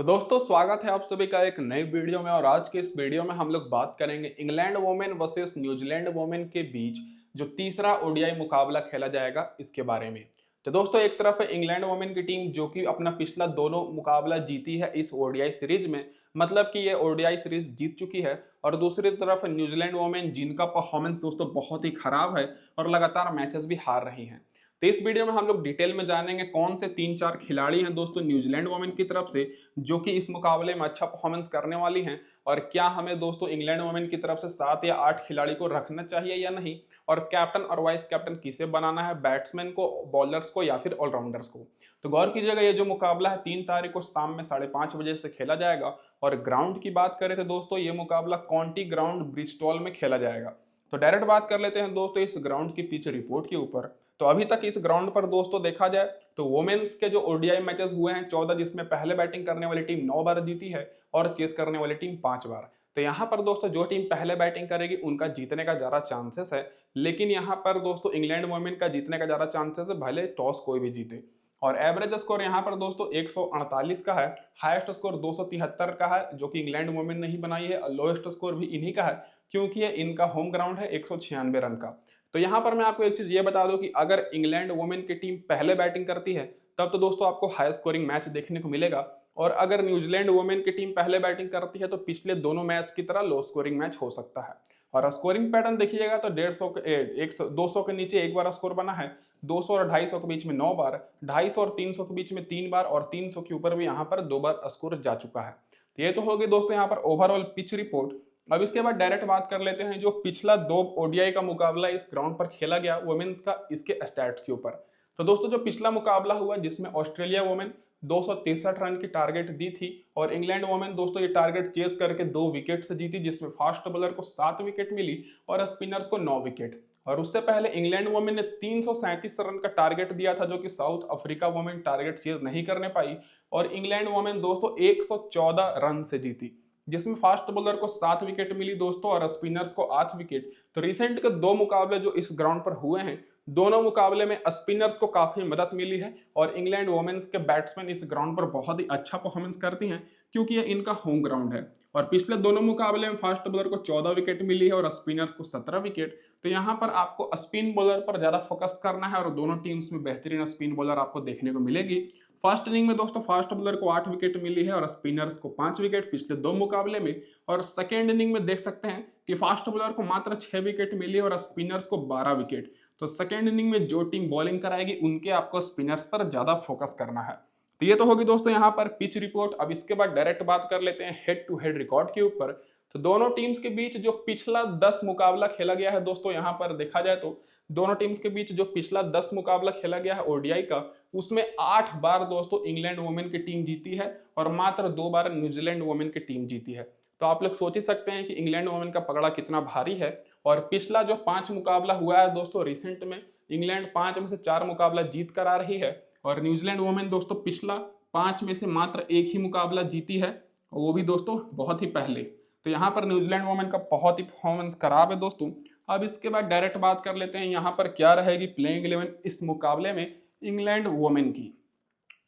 तो दोस्तों स्वागत है आप सभी का एक नई वीडियो में। और आज के इस वीडियो में हम लोग बात करेंगे England women versus New Zealand women के बीच जो तीसरा ओडीआई मुकाबला खेला जाएगा इसके बारे में। तो दोस्तों एक तरफ है इंग्लैंड वोमेन की टीम जो कि अपना पिछला दोनों मुकाबला जीती है इस ओडीआई सीरीज में, मतलब कि ये ओडीआई सीरीज जीत चुकी है। और दूसरी तरफ न्यूजीलैंड वोमेन जिनका परफॉर्मेंस दोस्तों बहुत ही खराब है और लगातार मैचेस भी हार रही हैं। तो इस वीडियो में हम लोग डिटेल में जानेंगे कौन से 3-4 खिलाड़ी हैं दोस्तों न्यूजीलैंड वोमेन की तरफ से जो कि इस मुकाबले में अच्छा परफॉर्मेंस करने वाली हैं, और क्या हमें दोस्तों इंग्लैंड वोमेन की तरफ से 7 या 8 खिलाड़ी को रखना चाहिए या नहीं, और कैप्टन और वाइस कैप्टन किसे बनाना है, बैट्समैन को, बॉलर्स को या फिर ऑलराउंडर्स को। तो गौर कीजिएगा ये जो मुकाबला है 3 तारीख को शाम में 5:30 बजे से खेला जाएगा। और ग्राउंड की बात करें तो दोस्तों ये मुकाबला काउंटी ग्राउंड ब्रिस्टॉल में खेला जाएगा। तो डायरेक्ट बात कर लेते हैं दोस्तों इस ग्राउंड की पिच रिपोर्ट के ऊपर। तो अभी तक इस ग्राउंड पर दोस्तों देखा जाए तो वोमेन्स के जो ओडीआई मैचेस हुए हैं 14, जिसमें पहले बैटिंग करने वाली टीम 9 बार जीती है और चेस करने वाली टीम 5 बार। तो यहाँ पर दोस्तों जो टीम पहले बैटिंग करेगी उनका जीतने का ज़्यादा चांसेस है, लेकिन यहाँ पर दोस्तों इंग्लैंड वोमेन का जीतने का ज़्यादा चांसेस है, भले टॉस कोई भी जीते। और एवरेज स्कोर यहाँ पर दोस्तों 148 का है, हाईएस्ट स्कोर 273 का है जो कि इंग्लैंड वोमेन ने ही बनाई है, और लोएस्ट स्कोर भी इन्हीं का है क्योंकि ये इनका होम ग्राउंड है 196 रन का। तो यहाँ पर मैं आपको एक चीज़ ये बता दूं कि अगर इंग्लैंड वुमेन की टीम पहले बैटिंग करती है तब तो दोस्तों आपको हाई स्कोरिंग मैच देखने को मिलेगा, और अगर न्यूजीलैंड वुमेन की टीम पहले बैटिंग करती है तो पिछले दोनों मैच की तरह लो स्कोरिंग मैच हो सकता है। और स्कोरिंग पैटर्न देखिएगा तो 150 के 100 200 के नीचे एक बार स्कोर बना है, 200 और 250 के बीच में 9 बार, 250 और 300 के बीच में 3 बार, और 300 के ऊपर भी यहाँ पर 2 बार स्कोर जा चुका है। तो ये तो होगी दोस्तों यहाँ पर ओवरऑल पिच रिपोर्ट। अब इसके बाद डायरेक्ट बात कर लेते हैं जो पिछला 2 ओडीआई का मुकाबला इस ग्राउंड पर खेला गया वुमेन्स का, इसके स्टैट्स के ऊपर। तो दोस्तों जो पिछला मुकाबला हुआ जिसमें ऑस्ट्रेलिया वुमेन 263 रन की टारगेट दी थी और इंग्लैंड वुमेन दोस्तों ये टारगेट चेस करके 2 विकेट से जीती, जिसमें फास्ट बॉलर को 7 विकेट मिली और स्पिनर्स को 9 विकेट। और उससे पहले इंग्लैंड वुमेन ने 337 रन का टारगेट दिया था जो कि south Africa women target chase नहीं करने पाई, और इंग्लैंड वुमेन दोस्तों 114 रन से जीती, जिसमें फास्ट बॉलर को 7 विकेट मिली दोस्तों और स्पिनर्स को 8 विकेट। तो रिसेंट के 2 मुकाबले जो इस ग्राउंड पर हुए हैं, दोनों मुकाबले में स्पिनर्स को काफी मदद मिली है, और इंग्लैंड वुमेन्स के बैट्समैन इस ग्राउंड पर बहुत ही अच्छा परफॉर्मेंस करती हैं क्योंकि ये इनका होम ग्राउंड है। और पिछले दोनों मुकाबले में फास्ट बॉलर को 14 विकेट मिली है और स्पिनर्स को 17 विकेट। तो यहाँ पर आपको स्पिन बॉलर पर ज्यादा फोकस करना है, और दोनों टीम्स में बेहतरीन स्पिन बॉलर आपको देखने को मिलेगी। फर्स्ट इनिंग में दोस्तों फास्ट बॉलर को 8 विकेट मिली है और स्पिनर्स को 5 विकेट पिछले 2 मुकाबले में। और सेकेंड इनिंग में देख सकते हैं कि फास्ट बॉलर को मात्र 6 विकेट मिली है और स्पिनर्स को 12 विकेट। तो सेकेंड इनिंग में जो टीम बॉलिंग कराएगी उनके आपको स्पिनर्स पर ज्यादा फोकस करना है। तो ये तो होगी दोस्तों यहाँ पर पिच रिपोर्ट। अब इसके बाद डायरेक्ट बात कर लेते हैं हेड टू हेड रिकॉर्ड के ऊपर। तो दोनों टीम्स के बीच जो पिछला 10 मुकाबला खेला गया है दोस्तों, यहाँ पर देखा जाए तो दोनों टीम्स के बीच जो पिछला 10 मुकाबला खेला गया है ओडीआई का, उसमें 8 बार दोस्तों इंग्लैंड वुमेन की टीम जीती है और मात्र 2 बार न्यूजीलैंड वुमेन की टीम जीती है। तो आप लोग सोच ही सकते हैं कि इंग्लैंड वुमेन का पकड़ा कितना भारी है। और पिछला जो 5 मुकाबला हुआ है दोस्तों रिसेंट में, इंग्लैंड 5 में से 4 मुकाबला जीत कर आ रही है, और न्यूजीलैंड वुमेन दोस्तों पिछला 5 में से मात्र 1 ही मुकाबला जीती है, और वो भी दोस्तों बहुत ही पहले। तो यहाँ पर न्यूजीलैंड वुमेन का बहुत ही परफॉर्मेंस खराब है दोस्तों। अब इसके बाद डायरेक्ट बात कर लेते हैं यहाँ पर क्या रहेगी प्लेइंग 11 इस मुकाबले में इंग्लैंड वुमेन की।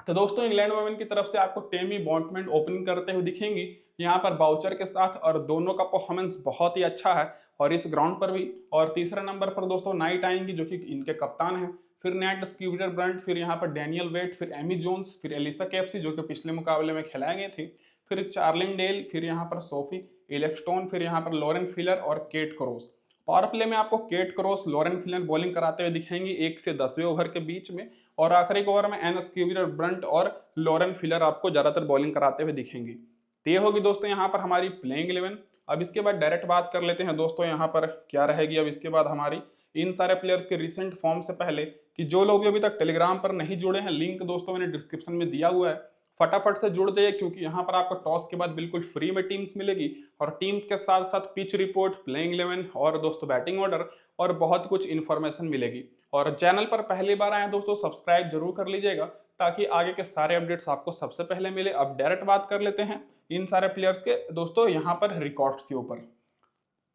तो दोस्तों इंग्लैंड वुमेन की तरफ से आपको टेमी बॉन्टमैन ओपनिंग करते हुए दिखेंगी यहाँ पर बाउचर के साथ, और दोनों का परफॉर्मेंस बहुत ही अच्छा है और इस ग्राउंड पर भी। और तीसरे नंबर पर दोस्तों नाइट आएंगी जो कि इनके कप्तान हैं, फिर नेट स्क्यूटर ब्रंट, फिर यहाँ पर डैनियल वेट, फिर एमी जोन्स, फिर एलिसा कैप्सी जो कि पिछले मुकाबले में खिलाए गए थे, फिर चार्लिन डेल, फिर यहाँ पर सोफी इलेक्स्टोन, फिर यहाँ पर लॉरेन फिलर और केट क्रॉस। पावर प्ले में आपको Kate Cross, Lauren Filer bowling कराते हुए दिखेंगी 1 से 10वें ओवर के बीच में, और आखिरी ओवर में एन स्क्यूटर ब्रंट और लॉरेन फिलर आपको ज्यादातर बॉलिंग कराते हुए दिखेंगी। तो ये होगी दोस्तों यहाँ पर हमारी प्लेइंग 11। अब इसके बाद डायरेक्ट बात कर लेते हैं दोस्तों यहाँ पर क्या रहेगी। अब इसके बाद हमारी इन सारे प्लेयर्स के रिसेंट फॉर्म से पहले कि जो लोग अभी तक टेलीग्राम पर नहीं जुड़े हैं, लिंक दोस्तों मैंने डिस्क्रिप्शन में दिया हुआ है, फटाफट से जुड़ जाइए क्योंकि यहाँ पर आपको टॉस के बाद बिल्कुल फ्री में टीम्स मिलेगी, और टीम्स के साथ साथ पिच रिपोर्ट, प्लेइंग 11 और दोस्तों बैटिंग ऑर्डर और बहुत कुछ इन्फॉर्मेशन मिलेगी। और चैनल पर पहली बार आए दोस्तों सब्सक्राइब जरूर कर लीजिएगा ताकि आगे के सारे अपडेट्स आपको सबसे पहले मिले। अब डायरेक्ट बात कर लेते हैं इन सारे प्लेयर्स के दोस्तों यहाँ पर रिकॉर्ड्स के ऊपर।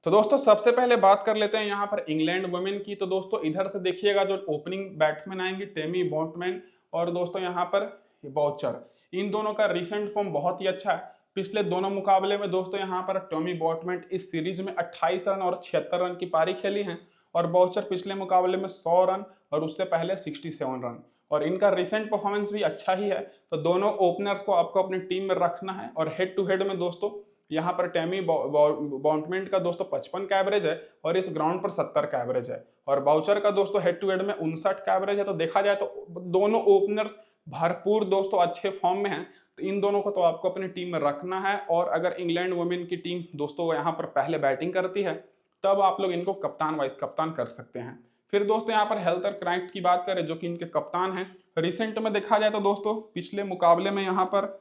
तो दोस्तों सबसे पहले बात कर लेते हैं यहाँ पर इंग्लैंड वुमेन की। तो दोस्तों इधर से देखिएगा जो ओपनिंग बैट्समैन आएंगे टेमी बॉन्टमैन और दोस्तों यहाँ पर बाउचर, इन दोनों का रिसेंट फॉर्म बहुत ही अच्छा है। पिछले दोनों मुकाबले में दोस्तों यहाँ पर टॉमी बॉटमेंट इस सीरीज में 28 रन और 76 रन की पारी खेली है, और बाउचर पिछले मुकाबले में 100 रन और उससे पहले 67 रन, और इनका रिसेंट परफॉर्मेंस भी अच्छा ही है। तो दोनों ओपनर्स को आपको अपनी टीम में रखना है। और हेड टू हेड में दोस्तों यहाँ पर टॉमी बॉटमेंट का दोस्तों 55 का एवरेज है और इस ग्राउंड पर 70 का एवरेज है, और बाउचर का दोस्तों हेड टू हेड में 59 का एवरेज है। तो देखा जाए तो दोनों ओपनर्स भरपूर दोस्तों अच्छे फॉर्म में हैं। तो इन दोनों को तो आपको अपनी टीम में रखना है। और अगर इंग्लैंड वुमेन की टीम दोस्तों यहाँ पर पहले बैटिंग करती है तब आप लोग इनको कप्तान वाइस कप्तान कर सकते हैं। फिर दोस्तों यहाँ पर हेल्थ और क्राइट की बात करें जो कि इनके कप्तान हैं, रिसेंट में देखा जाए तो दोस्तों पिछले मुकाबले में यहाँ पर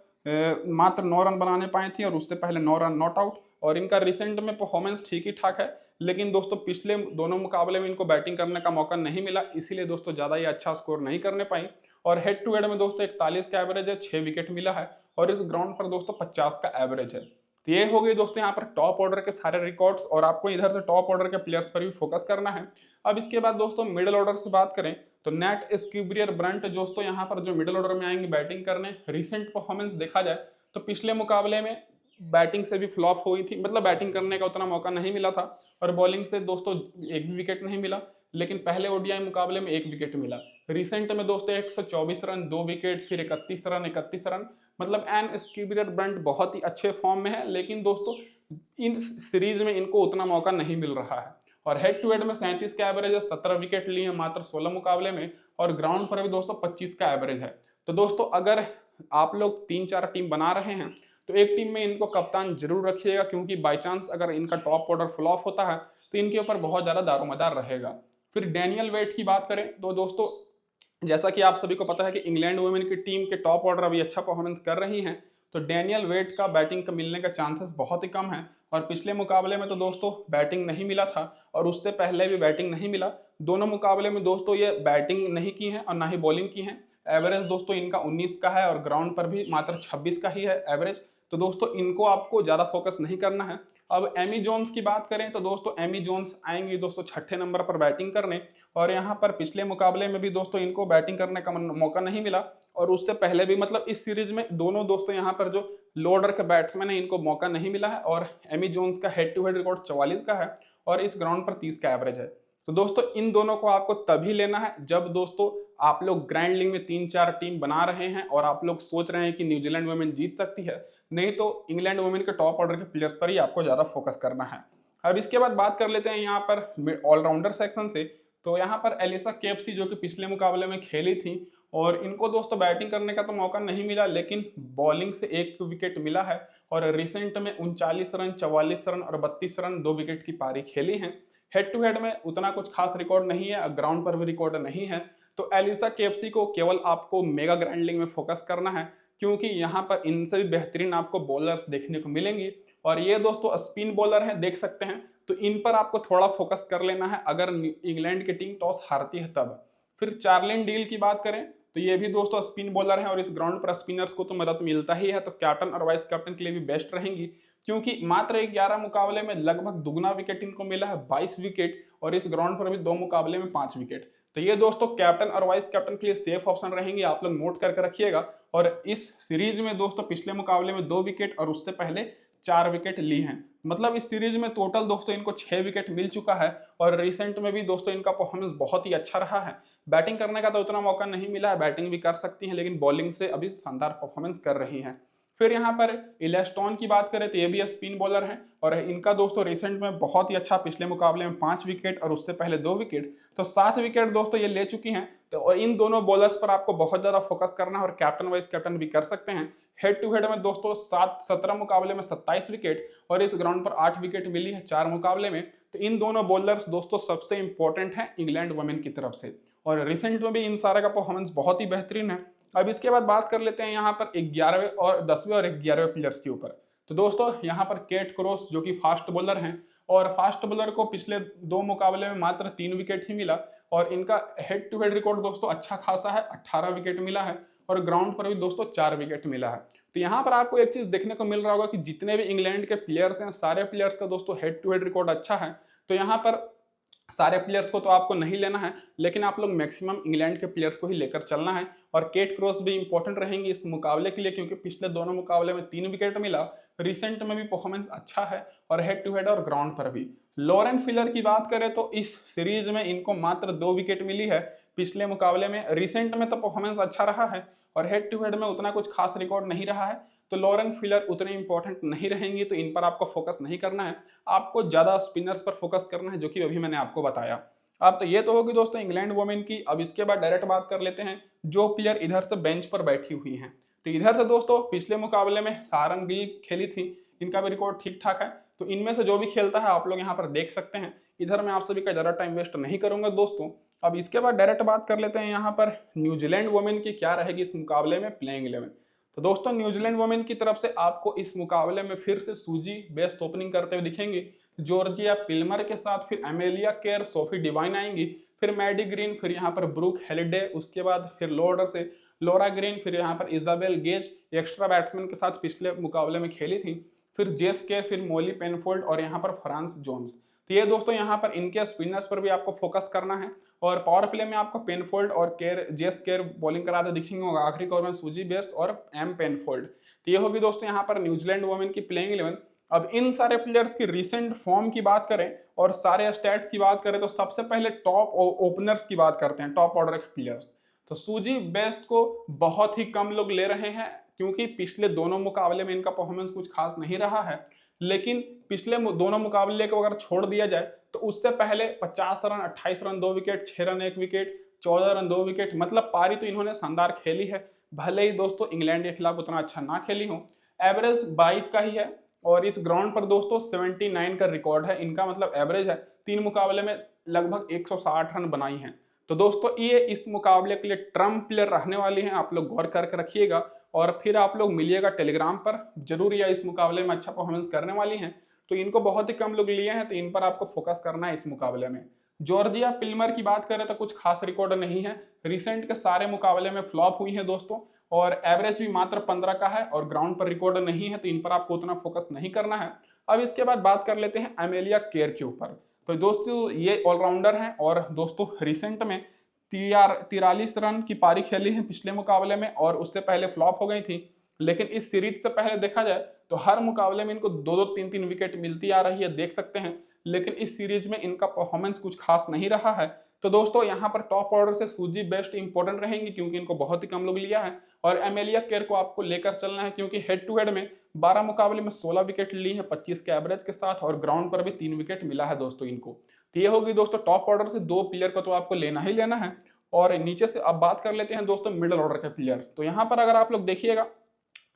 मात्र 9 रन बनाने पाए थी और उससे पहले 9 रन नॉट आउट, और इनका रिसेंट में परफॉर्मेंस ठीक ही ठाक है। लेकिन दोस्तों पिछले दोनों मुकाबले में इनको बैटिंग करने का मौका नहीं मिला, इसीलिए दोस्तों ज़्यादा ही अच्छा स्कोर नहीं करने पाई। और हेड टू हेड में दोस्तों 41 का एवरेज है, 6 विकेट मिला है, और इस ग्राउंड पर दोस्तों 50 का एवरेज है। तो ये हो गई दोस्तों यहाँ पर टॉप ऑर्डर के सारे रिकॉर्ड्स, और आपको इधर से टॉप ऑर्डर के प्लेयर्स पर भी फोकस करना है। अब इसके बाद दोस्तों मिडिल ऑर्डर से बात करें तो नेट स्क्यूबियर ब्रंट दोस्तों यहाँ पर जो मिडिल ऑर्डर में आएंगे बैटिंग करने, रिसेंट परफॉर्मेंस देखा जाए तो पिछले मुकाबले में बैटिंग से भी फ्लॉप हुई थी, मतलब बैटिंग करने का उतना मौका नहीं मिला था, और बॉलिंग से दोस्तों एक भी विकेट नहीं मिला। लेकिन पहले ओडीआई मुकाबले में 1 विकेट मिला। रिसेंट में दोस्तों 124 रन, 2 विकेट, फिर 31 रन, मतलब एन स्क्यूबियर ब्रंट बहुत ही अच्छे फॉर्म में है। लेकिन दोस्तों इन सीरीज में इनको उतना मौका नहीं मिल रहा है। और हेड टू हेड में 37 का एवरेज है, 17 विकेट लिए हैं मात्र 16 मुकाबले में, और ग्राउंड पर भी दोस्तों 25 का एवरेज है। तो दोस्तों अगर आप लोग 3-4 टीम बना रहे हैं तो एक टीम में इनको कप्तान जरूर रखिएगा, क्योंकि बाई चांस अगर इनका टॉप ऑर्डर फ्लॉप होता है तो इनके ऊपर बहुत ज़्यादा दारोमदार रहेगा। फिर डैनियल वेट की बात करें तो दोस्तों जैसा कि आप सभी को पता है कि इंग्लैंड वुमेन की टीम के टॉप ऑर्डर अभी अच्छा परफॉर्मेंस कर रही हैं, तो डैनियल वेट का बैटिंग का मिलने का चांसेस बहुत ही कम है। और पिछले मुकाबले में तो दोस्तों बैटिंग नहीं मिला था, और उससे पहले भी बैटिंग नहीं मिला। दोनों मुकाबले में दोस्तों ये बैटिंग नहीं की है और ना ही बॉलिंग की है। एवरेज दोस्तों इनका 19 का है और ग्राउंड पर भी मात्र 26 का ही है एवरेज। तो दोस्तों इनको आपको ज़्यादा फोकस नहीं करना है। अब एमी जोन्स की बात करें तो दोस्तों एमी जोन्स आएंगे दोस्तों 6ठे नंबर पर बैटिंग करने, और यहाँ पर पिछले मुकाबले में भी दोस्तों इनको बैटिंग करने का मौका नहीं मिला, और उससे पहले भी मतलब इस सीरीज में दोनों दोस्तों यहाँ पर जो लो ऑर्डर के बैट्समैन है इनको मौका नहीं मिला है। और एमी जोन्स का हेड टू हेड रिकॉर्ड 44 का है और इस ग्राउंड पर 30 का एवरेज है। तो दोस्तों इन दोनों को आपको तभी लेना है जब दोस्तों आप लोग ग्रैंड लीग में 3-4 टीम बना रहे हैं और आप लोग सोच रहे हैं कि न्यूजीलैंड वुमेन जीत सकती है, नहीं तो इंग्लैंड वुमेन के टॉप ऑर्डर के प्लेयर्स पर ही आपको ज़्यादा फोकस करना है। अब इसके बाद बात कर लेते हैं यहाँ पर ऑलराउंडर सेक्शन से। तो यहाँ पर एलिसा केएफसी जो कि पिछले मुकाबले में खेली थी, और इनको दोस्तों बैटिंग करने का तो मौका नहीं मिला, लेकिन बॉलिंग से 1 विकेट मिला है, और रिसेंट में 39 रन, 44 रन और 32 रन 2 विकेट की पारी खेली है। हेड टू हेड में उतना कुछ खास रिकॉर्ड नहीं है, ग्राउंड पर भी रिकॉर्ड नहीं है। तो एलिसा केएफसी को केवल आपको मेगा ग्रैंड लीग में फोकस करना है, क्योंकि यहाँ पर इनसे भी बेहतरीन आपको बॉलर्स देखने को मिलेंगी, और ये दोस्तों स्पिन बॉलर हैं, देख सकते हैं। तो इन पर आपको थोड़ा फोकस कर लेना है अगर इंग्लैंड की टीम टॉस हारती है तब। फिर चार्लिन डील की बात करें तो ये भी दोस्तों स्पिन बॉलर है, और इस ग्राउंड पर स्पिनर्स को तो मदद मिलता ही है, तो कैप्टन और वाइस कैप्टन के लिए भी बेस्ट रहेंगी, क्योंकि मात्र 11 मुकाबले में लगभग दुगना विकेट इनको मिला है, 22 विकेट, और इस ग्राउंड पर भी 2 मुकाबले में 5 विकेट। तो ये दोस्तों कैप्टन और वाइस कैप्टन के लिए सेफ ऑप्शन रहेंगे, आप लोग नोट करके रखिएगा। और इस सीरीज में दोस्तों पिछले मुकाबले में 2 विकेट और उससे पहले 4 विकेट ली हैं, मतलब इस सीरीज में टोटल दोस्तों इनको 6 विकेट मिल चुका है। और रिसेंट में भी दोस्तों इनका परफॉर्मेंस बहुत ही अच्छा रहा है। बैटिंग करने का तो उतना मौका नहीं मिला है, बैटिंग भी कर सकती हैं, लेकिन बॉलिंग से अभी शानदार परफॉर्मेंस कर रही हैं। फिर यहाँ पर इलेस्टोन की बात करें तो ये भी स्पिन बॉलर हैं, और इनका दोस्तों रिसेंट में बहुत ही अच्छा, पिछले मुकाबले में 5 विकेट और उससे पहले 2 विकेट, तो 7 विकेट दोस्तों ये ले चुकी हैं। तो और इन दोनों बॉलर्स पर आपको बहुत ज़्यादा फोकस करना है, और कैप्टन वाइस कैप्टन भी कर सकते हैं। हेड टू हेड में दोस्तों 17 मुकाबले में 27 विकेट, और इस ग्राउंड पर 8 विकेट मिली है 4 मुकाबले में। तो इन दोनों बॉलर्स दोस्तों सबसे इंपॉर्टेंट हैं इंग्लैंड वुमेन की तरफ से, और रिसेंट में भी इन सारे का परफॉर्मेंस बहुत ही बेहतरीन है। अब इसके बाद बात कर लेते हैं यहाँ पर 11वें और 10वें और 11वें प्लेयर्स के ऊपर। तो दोस्तों यहाँ पर केट क्रॉस जो कि फास्ट बॉलर हैं, और फास्ट बॉलर को पिछले 2 मुकाबले में मात्र 3 विकेट ही मिला, और इनका हेड टू हेड रिकॉर्ड दोस्तों अच्छा खासा है, 18 विकेट मिला है, और ग्राउंड पर भी दोस्तों 4 विकेट मिला है। तो यहाँ पर आपको एक चीज देखने को मिल रहा होगा कि जितने भी इंग्लैंड के प्लेयर्स हैं, सारे प्लेयर्स का दोस्तों हेड टू हेड रिकॉर्ड अच्छा है। तो यहाँ पर सारे प्लेयर्स को तो आपको नहीं लेना है, लेकिन आप लोग मैक्सिमम इंग्लैंड के प्लेयर्स को ही लेकर चलना है। और केट क्रॉस भी इंपॉर्टेंट रहेंगी इस मुकाबले के लिए, क्योंकि पिछले दोनों मुकाबले में 3 विकेट मिला, रिसेंट में भी परफॉर्मेंस अच्छा है और हेड टू हेड और ग्राउंड पर भी। लॉरेन फिलर की बात करें तो इस सीरीज में इनको मात्र 2 विकेट मिली है पिछले मुकाबले में। रिसेंट में तो परफॉर्मेंस अच्छा रहा है और हेड टू हेड में उतना कुछ खास रिकॉर्ड नहीं रहा है, तो लॉरेन फिलर उतने इंपॉर्टेंट नहीं रहेंगी, तो इन पर आपको फोकस नहीं करना है। आपको ज्यादा स्पिनर्स पर फोकस करना है, जो कि अभी मैंने आपको बताया। अब तो ये तो होगी दोस्तों इंग्लैंड वोमेन की। अब इसके बाद डायरेक्ट बात कर लेते हैं जो प्लेयर इधर से बेंच पर बैठी हुई हैं। तो इधर से दोस्तों पिछले मुकाबले में सारन गिल खेली थी, इनका भी रिकॉर्ड ठीक ठाक है। तो इनमें से जो भी खेलता है आप लोग यहाँ पर देख सकते हैं। इधर मैं आप सभी का ज़्यादा टाइम वेस्ट नहीं करूंगा दोस्तों। अब इसके बाद डायरेक्ट बात कर लेते हैं यहाँ पर न्यूजीलैंड वोमेन की क्या रहेगी इस मुकाबले में प्लेइंग 11। तो दोस्तों न्यूजीलैंड वोमेन की तरफ से आपको इस मुकाबले में फिर से सूजी बेस्ट ओपनिंग करते हुए दिखेंगे। जॉर्जिया पिल्मर के साथ फिर एमेलिया केयर, सोफी डिवाइन आएंगी, फिर मैडी ग्रीन, फिर यहाँ पर ब्रूक हेलिडे, उसके बाद फिर लो ऑर्डर से लोरा ग्रीन, फिर यहाँ पर इजाबेल गेज एक्स्ट्रा बैट्समैन के साथ पिछले मुकाबले में खेली थी, फिर जेस केयर, फिर मोली पेनफोल्ड और यहाँ पर फ्रांस जोन्स। तो ये दोस्तों यहाँ पर इनके स्पिनर्स पर भी आपको फोकस करना है। और पावर प्ले में आपको पेनफोल्ड और केयर जेस केयर बॉलिंग कराते दिखेंगे होगा, आखिरी ओवर में सूजी बेस्ट और एम पेनफोल्ड। तो ये होगी दोस्तों यहाँ पर न्यूजीलैंड वोमेन की प्लेइंग 11। अब इन सारे प्लेयर्स की रिसेंट फॉर्म की बात करें और सारे स्टैट्स की बात करें तो सबसे पहले टॉप ओपनर्स की बात करते हैं, टॉप ऑर्डर के प्लेयर्स। तो सूजी बेस्ट को बहुत ही कम लोग ले रहे हैं, क्योंकि पिछले दोनों मुकाबले में इनका परफॉर्मेंस कुछ खास नहीं रहा है। लेकिन पिछले दोनों मुकाबले को अगर छोड़ दिया जाए तो उससे पहले 50 run, 28 run 2 wicket, 6 run 1 wicket, 14 run 2 wicket, मतलब पारी तो इन्होंने शानदार खेली है। भले ही दोस्तों इंग्लैंड के खिलाफ उतना अच्छा ना खेली हो, एवरेज 22 का ही है और इस ग्राउंड पर दोस्तों 79 का रिकॉर्ड है इनका, मतलब एवरेज है। 3 मुकाबले में लगभग 160 रन बनाई हैं। तो दोस्तों ये इस मुकाबले के लिए ट्रम्प प्लेयर रहने वाली हैं, आप लोग गौर करके रखिएगा। और फिर आप लोग मिलिएगा टेलीग्राम पर जरूर, या इस मुकाबले में अच्छा परफॉर्मेंस करने वाली हैं। तो इनको बहुत ही कम लोग लिए हैं, तो इन पर आपको फोकस करना है इस मुकाबले में। जॉर्जिया पिल्मर की बात करें तो कुछ खास रिकॉर्ड नहीं है, रिसेंट के सारे मुकाबले में फ्लॉप हुई है दोस्तों, और एवरेज भी मात्र 15 का है और ग्राउंड पर रिकॉर्ड नहीं है, तो इन पर आपको उतना फोकस नहीं करना है। अब इसके बाद बात कर लेते हैं एमेलिया केयर के ऊपर। तो दोस्तों ये ऑलराउंडर हैं और दोस्तों रिसेंट में 43 रन की पारी खेली है पिछले मुकाबले में, और उससे पहले फ्लॉप हो गई थी। लेकिन इस सीरीज से पहले देखा जाए तो हर मुकाबले में इनको 2-2, 3-3 विकेट मिलती आ रही है, देख सकते हैं। लेकिन इस सीरीज में इनका परफॉर्मेंस कुछ खास नहीं रहा है। तो दोस्तों यहाँ पर टॉप ऑर्डर से सूजी बेस्ट इंपॉर्टेंट रहेंगी, क्योंकि इनको बहुत ही कम लोग लिया है। और एमेलिया केयर को आपको लेकर चलना है, क्योंकि हेड टू हेड में 12 मुकाबले में 16 विकेट ली है 25 के एवरेज के साथ, और ग्राउंड पर भी 3 विकेट मिला है दोस्तों इनको। तो ये होगी दोस्तों टॉप ऑर्डर से 2 प्लेयर को तो आपको लेना ही लेना है। और नीचे से अब बात कर लेते हैं दोस्तों मिडिल ऑर्डर के प्लेयर्स। तो यहाँ पर अगर आप लोग देखिएगा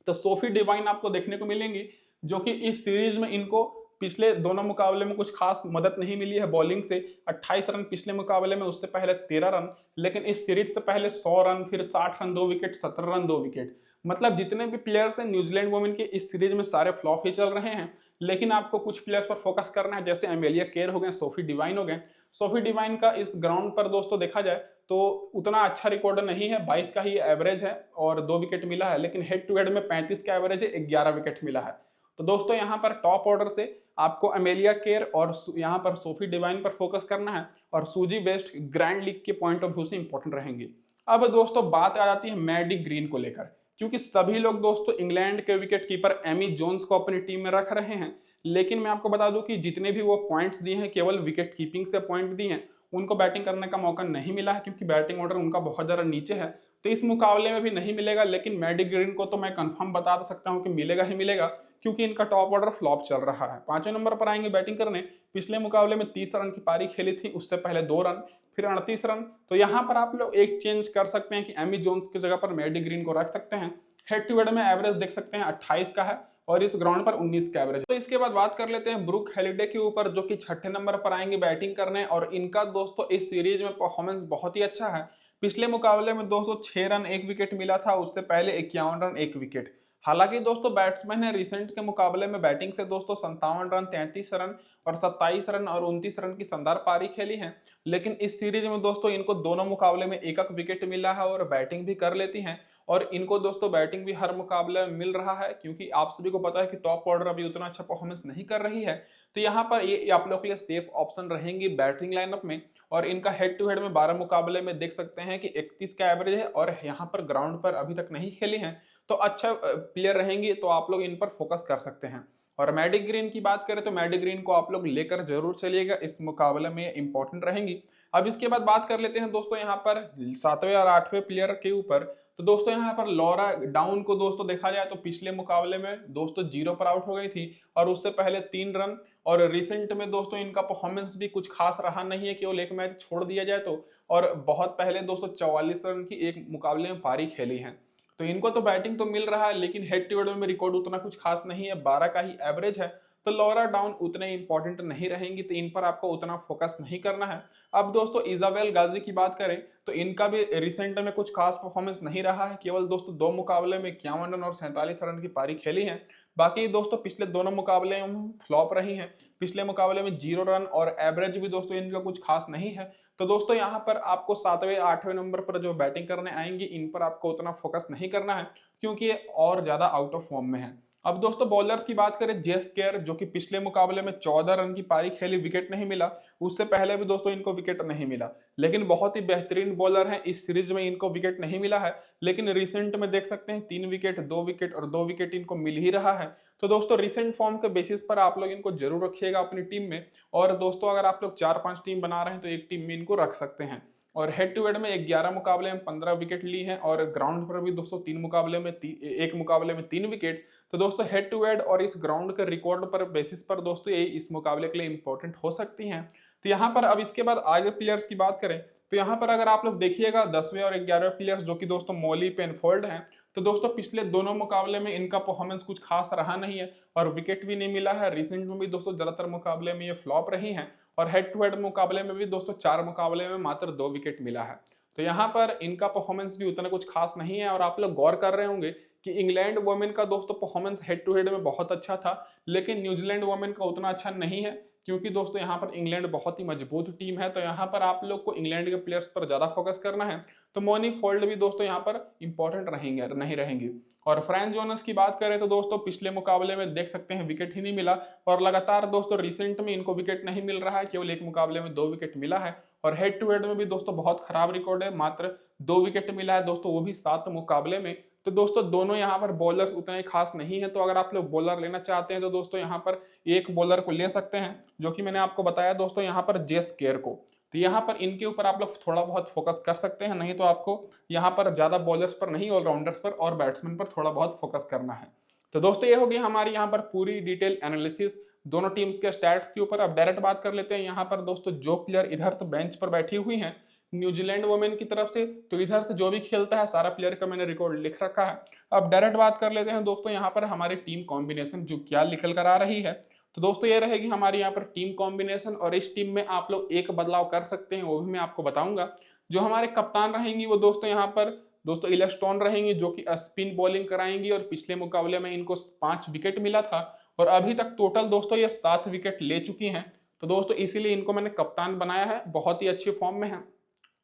तो सोफी डिवाइन आपको देखने को मिलेंगी, जो कि इस सीरीज में इनको पिछले दोनों मुकाबले में कुछ खास मदद नहीं मिली है बॉलिंग से। 28 रन पिछले मुकाबले में, उससे पहले 13 रन, लेकिन इस सीरीज से पहले 100 रन, फिर 60 रन 2 विकेट, 17 रन 2 विकेट। मतलब जितने भी प्लेयर्स हैं न्यूजीलैंड वुमेन के इस सीरीज में सारे फ्लॉप ही चल रहे हैं। लेकिन आपको कुछ प्लेयर्स पर फोकस करना है, जैसे एमेलिया केयर हो गए, सोफी डिवाइन हो गए। सोफी डिवाइन का इस ग्राउंड पर दोस्तों देखा जाए तो उतना अच्छा रिकॉर्ड नहीं है, 22 का ही एवरेज है और 2 विकेट मिला है। लेकिन हेड टू हेड में 35 का एवरेज है, 11 विकेट मिला है। तो दोस्तों यहाँ पर टॉप ऑर्डर से आपको एमेलिया केयर और यहाँ पर सोफी डिवाइन पर फोकस करना है, और सूजी बेस्ट ग्रैंड लीग के पॉइंट ऑफ व्यू से इंपॉर्टेंट रहेंगे। अब दोस्तों बात आ जाती है मैडी ग्रीन को लेकर, क्योंकि सभी लोग दोस्तों इंग्लैंड के विकेट कीपर एमी जोन्स को अपनी टीम में रख रहे हैं। लेकिन मैं आपको बता दूं कि जितने भी वो पॉइंट्स दिए हैं केवल विकेट कीपिंग से पॉइंट दिए हैं, उनको बैटिंग करने का मौका नहीं मिला है, क्योंकि बैटिंग ऑर्डर उनका बहुत ज़्यादा नीचे है। तो इस मुकाबले में भी नहीं मिलेगा। लेकिन मैडी ग्रीन को तो मैं कंफर्म बता सकता हूँ कि मिलेगा ही मिलेगा, क्योंकि इनका टॉप ऑर्डर फ्लॉप चल रहा है। 5वें नंबर पर आएंगे बैटिंग करने। पिछले मुकाबले में 30 रन की पारी खेली थी, उससे पहले 2 रन, फिर 38 रन। तो यहाँ पर आप लोग एक चेंज कर सकते हैं कि एमी जोन्स की जगह पर मैडी ग्रीन को रख सकते हैं। हेड टू हेड में एवरेज देख सकते हैं 28 का है और इस ग्राउंड पर 19 का एवरेज। तो इसके बाद बात कर लेते हैं ब्रूक हेलिडे के ऊपर, जो कि 6ठे नंबर पर आएंगे बैटिंग करने। और इनका दोस्तों इस सीरीज में परफॉर्मेंस बहुत ही अच्छा है। पिछले मुकाबले में दोस्तों 6 रन 1 विकेट मिला था, उससे पहले 51 रन 1 विकेट। हालांकि दोस्तों बैट्समैन है रिसेंट के मुकाबले में बैटिंग से दोस्तों 57 रन, 33 रन और 27 रन और 29 रन की शानदार पारी खेली है। लेकिन इस सीरीज में दोस्तों इनको दोनों मुकाबले में एक एक विकेट मिला है और बैटिंग भी कर लेती हैं। और इनको दोस्तों बैटिंग भी हर मुकाबले में मिल रहा है, क्योंकि आप सभी को पता है कि टॉप ऑर्डर अभी उतना अच्छा परफॉर्मेंस नहीं कर रही है। तो यहाँ पर ये आप लोग के लिए सेफ ऑप्शन रहेंगी बैटिंग लाइनअप में। और इनका हेड टू हेड में 12 मुकाबले में देख सकते हैं कि 31 का एवरेज है, और यहाँ पर ग्राउंड पर अभी तक नहीं खेली हैं, तो अच्छा प्लेयर रहेंगी, तो आप लोग इन पर फोकस कर सकते हैं। और मैडी ग्रीन की बात करें तो मैडी ग्रीन को आप लोग लेकर जरूर चलिएगा, इस मुकाबले में इंपॉर्टेंट रहेंगी। अब इसके बाद बात कर लेते हैं दोस्तों यहाँ पर 7वें और 8वें प्लेयर के ऊपर। तो दोस्तों यहाँ पर लॉरा डाउन को दोस्तों देखा जाए तो पिछले मुकाबले में दोस्तों 0 पर आउट हो गई थी, और उससे पहले 3 रन। और रिसेंट में दोस्तों इनका परफॉर्मेंस भी कुछ खास रहा नहीं है, केवल एक मैच छोड़ दिया जाए तो। और बहुत पहले दोस्तों 44 रन की एक मुकाबले में पारी खेली है। तो इनको तो बैटिंग तो मिल रहा है, लेकिन हेड टू हेड में रिकॉर्ड उतना कुछ खास नहीं है, 12 का ही एवरेज है। तो लॉरा डाउन उतने इंपॉर्टेंट नहीं रहेंगी, तो इन पर आपको उतना फोकस नहीं करना है। अब दोस्तों इजाबेल गाजी की बात करें तो इनका भी रिसेंट में कुछ खास परफॉर्मेंस नहीं रहा है, केवल दोस्तों 2 मुकाबले में 51 रन और 47 रन की पारी खेली है। बाकी दोस्तों पिछले दोनों मुकाबले में फ्लॉप रही हैं। पिछले मुकाबले में 0 रन और एवरेज भी दोस्तों इनका कुछ खास नहीं है। तो दोस्तों यहाँ पर आपको 7वें 8वें नंबर पर जो बैटिंग करने आएंगी, इन पर आपको उतना फोकस नहीं करना है, क्योंकि ये और ज्यादा आउट ऑफ फॉर्म में है। अब दोस्तों बॉलर्स की बात करें, जेस केयर जो कि पिछले मुकाबले में 14 रन की पारी खेली, विकेट नहीं मिला। उससे पहले भी दोस्तों इनको विकेट नहीं मिला, लेकिन बहुत ही बेहतरीन बॉलर हैं। इस सीरीज में इनको विकेट नहीं मिला है, लेकिन रिसेंट में देख सकते हैं 3 विकेट, 2 विकेट और 2 विकेट इनको मिल ही रहा है। तो दोस्तों रिसेंट फॉर्म के बेसिस पर आप लोग इनको जरूर रखिएगा अपनी टीम में। और दोस्तों अगर आप लोग 4-5 टीम बना रहे हैं तो एक टीम में इनको रख सकते हैं। और हेड टू हेड में 11 मुकाबले में 15 विकेट ली है, और ग्राउंड पर भी दोस्तों 3 मुकाबले में एक मुकाबले में 3 विकेट। तो दोस्तों हेड टू हेड और इस ग्राउंड के रिकॉर्ड पर बेसिस पर दोस्तों ये इस मुकाबले के लिए इंपॉर्टेंट हो सकती हैं। तो यहाँ पर अब इसके बाद आगे प्लेयर्स की बात करें तो यहाँ पर अगर आप लोग देखिएगा 10वें और 11वें प्लेयर्स जो कि दोस्तों मॉली पेनफोल्ड हैं। तो दोस्तों पिछले दोनों मुकाबले में इनका परफॉर्मेंस कुछ खास रहा नहीं है, और विकेट भी नहीं मिला है। रिसेंट में भी दोस्तों ज्यादातर मुकाबले में ये फ्लॉप रही हैं, और हेड टू हेड मुकाबले में भी दोस्तों 4 मुकाबले में मात्र 2 विकेट मिला है। तो यहाँ पर इनका परफॉर्मेंस भी उतना कुछ खास नहीं है। और आप लोग गौर कर रहे होंगे कि इंग्लैंड वुमेन का दोस्तों परफॉर्मेंस हेड टू हेड में बहुत अच्छा था, लेकिन न्यूजीलैंड वुमेन का उतना अच्छा नहीं है, क्योंकि दोस्तों यहाँ पर इंग्लैंड बहुत ही मजबूत टीम है। तो यहाँ पर आप लोग को इंग्लैंड के प्लेयर्स पर ज्यादा फोकस करना है। तो मोनी फोल्ड भी दोस्तों यहाँ पर इंपॉर्टेंट रहेंगे नहीं रहेंगी। और फ्रैंक जोनस की बात करें तो दोस्तों पिछले मुकाबले में देख सकते हैं विकेट ही नहीं मिला, और लगातार दोस्तों रिसेंट में इनको विकेट नहीं मिल रहा है, केवल एक मुकाबले में 2 विकेट मिला है। और हेड टू हेड में भी दोस्तों बहुत खराब रिकॉर्ड है, मात्र 2 विकेट मिला है दोस्तों, वो भी 7 मुकाबले में। तो दोस्तों दोनों यहाँ पर बॉलर्स उतने खास नहीं है। तो अगर आप लोग बॉलर लेना चाहते हैं तो दोस्तों यहाँ पर एक बॉलर को ले सकते हैं, जो कि मैंने आपको बताया दोस्तों यहाँ पर जेस केयर को। तो यहाँ पर इनके ऊपर आप लोग थोड़ा बहुत फोकस कर सकते हैं, नहीं तो आपको यहाँ पर ज्यादा बॉलर्स पर नहीं, ऑलराउंडर्स पर और बैट्समैन पर थोड़ा बहुत फोकस करना है। तो दोस्तों ये होगी हमारी यहाँ पर पूरी डिटेल एनालिसिस दोनों टीम्स के स्टैट्स के ऊपर। अब डायरेक्ट बात कर लेते हैं यहाँ पर दोस्तों जो प्लेयर इधर से बेंच पर बैठी हुई हैं न्यूजीलैंड वुमेन की तरफ से, तो इधर से जो भी खेलता है सारा प्लेयर का मैंने रिकॉर्ड लिख रखा है। अब डायरेक्ट बात कर लेते हैं दोस्तों यहाँ पर हमारी टीम कॉम्बिनेशन जो क्या निकल कर आ रही है। तो दोस्तों ये रहेगी हमारी यहाँ पर टीम कॉम्बिनेशन, और इस टीम में आप लोग एक बदलाव कर सकते हैं, वो भी मैं आपको बताऊंगा। जो हमारे कप्तान रहेंगी वो दोस्तों यहाँ पर दोस्तों इलेस्टोन रहेंगी, जो कि स्पिन बॉलिंग कराएंगी, और पिछले मुकाबले में इनको 5 विकेट मिला था, और अभी तक टोटल दोस्तों ये 7 विकेट ले चुकी हैं। तो दोस्तों इसीलिए इनको मैंने कप्तान बनाया है, बहुत ही अच्छी फॉर्म में है,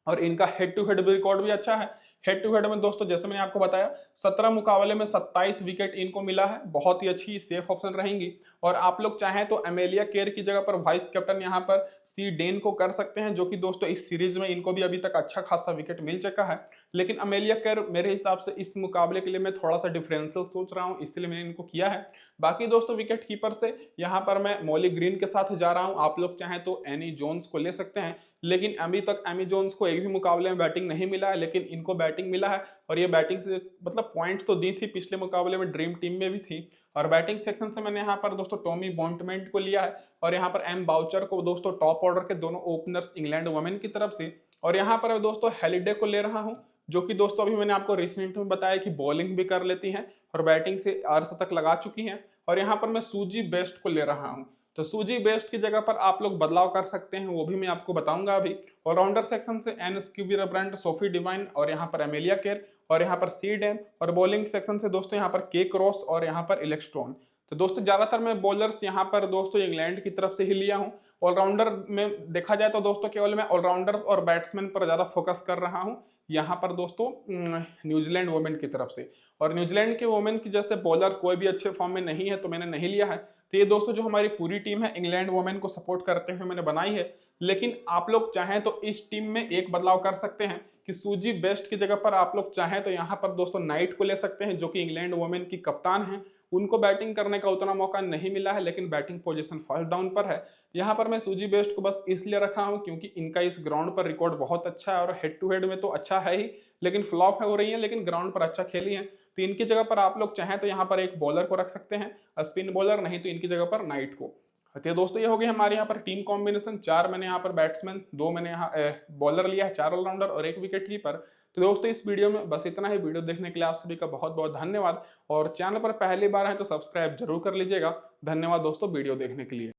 और इनका हेड टू हेड रिकॉर्ड भी अच्छा है। हेड टू हेड में दोस्तों जैसे मैंने आपको बताया 17 मुकाबले में 27 विकेट इनको मिला है, बहुत ही अच्छी सेफ ऑप्शन रहेंगी। और आप लोग चाहें तो एमेलिया केयर की जगह पर वाइस कैप्टन यहाँ पर सी डेन को कर सकते हैं, जो कि दोस्तों इस सीरीज में इनको भी अभी तक अच्छा खासा विकेट मिल चुका है। लेकिन अमेलिया केयर मेरे हिसाब से इस मुकाबले के लिए मैं थोड़ा सा डिफरेंशियल सोच रहा हूँ, इसलिए मैंने इनको किया है। बाकी दोस्तों विकेट कीपर से यहाँ पर मैं मॉली ग्रीन के साथ जा रहा हूँ, आप लोग चाहें तो एनी जोन्स को ले सकते हैं। लेकिन अभी तक एमी जोन्स को एक भी मुकाबले में बैटिंग नहीं मिला है, लेकिन इनको बैटिंग मिला है, और ये बैटिंग से मतलब पॉइंट्स तो दी थी, पिछले मुकाबले में ड्रीम टीम में भी थी। और बैटिंग सेक्शन से मैंने यहाँ पर दोस्तों टॉमी बॉन्टमेंट को लिया है, और यहाँ पर एम बाउचर को दोस्तों टॉप ऑर्डर के दोनों ओपनर्स इंग्लैंड वुमेन की तरफ से। और यहाँ पर दोस्तों हेलिडे को ले रहा हूँ, जो कि दोस्तों अभी मैंने आपको रिसेंट में बताया कि बॉलिंग भी कर लेती हैं और बैटिंग से अर्धशतक लगा चुकी हैं। और यहाँ पर मैं सूजी बेस्ट को ले रहा हूँ, तो सूजी बेस्ट की जगह पर आप लोग बदलाव कर सकते हैं, वो भी मैं आपको बताऊंगा अभी। ऑलराउंडर सेक्शन से एन स्क्यूबी रब्रांड, सोफी डिवाइन, और यहाँ पर एमेलिया केयर, और यहाँ पर सी डेन। और बॉलिंग सेक्शन से दोस्तों यहाँ पर के क्रॉस और यहाँ पर इलेक्ट्रॉन। तो दोस्तों ज्यादातर मैं बॉलर्स यहाँ पर दोस्तों इंग्लैंड की तरफ से ही लिया हूँ। ऑलराउंडर में देखा जाए तो दोस्तों केवल मैं ऑलराउंडर्स और बैट्समैन पर ज्यादा फोकस कर रहा हूँ, यहाँ पर दोस्तों न्यूजीलैंड वोमेन की तरफ से। और न्यूजीलैंड के वोमेन की जैसे बॉलर कोई भी अच्छे फॉर्म में नहीं है तो मैंने नहीं लिया है। तो ये दोस्तों जो हमारी पूरी टीम है इंग्लैंड वोमेन को सपोर्ट करते हुए मैंने बनाई है। लेकिन आप लोग चाहें तो इस टीम में एक बदलाव कर सकते हैं कि सूजी बेस्ट की जगह पर आप लोग चाहें तो यहाँ पर दोस्तों नाइट को ले सकते हैं, जो कि इंग्लैंड वोमेन की कप्तान है। उनको बैटिंग करने का उतना मौका नहीं मिला है, लेकिन बैटिंग पोजीशन फर्स्ट डाउन पर है। यहाँ पर मैं सूजी बेस्ट को बस इसलिए रखा हूँ क्योंकि इनका इस ग्राउंड पर रिकॉर्ड बहुत अच्छा है और हेड टू हेड में तो अच्छा है ही, लेकिन फ्लॉप हो रही है, लेकिन ग्राउंड पर अच्छा खेली है। तो इनकी जगह पर आप लोग चाहें तो यहाँ पर एक बॉलर को रख सकते हैं, स्पिन बॉलर, नहीं तो इनकी जगह पर नाइट को। तो दोस्तों ये हो गई हमारे यहाँ पर टीम कॉम्बिनेशन। 4 मैंने यहाँ पर बैट्समैन, 2 मैंने यहाँ बॉलर लिया है, 4 ऑलराउंडर और 1 विकेट कीपर। तो दोस्तों इस वीडियो में बस इतना ही। वीडियो देखने के लिए आप सभी का बहुत बहुत धन्यवाद, और चैनल पर पहली बार है तो सब्सक्राइब जरूर कर लीजिएगा। धन्यवाद दोस्तों वीडियो देखने के लिए।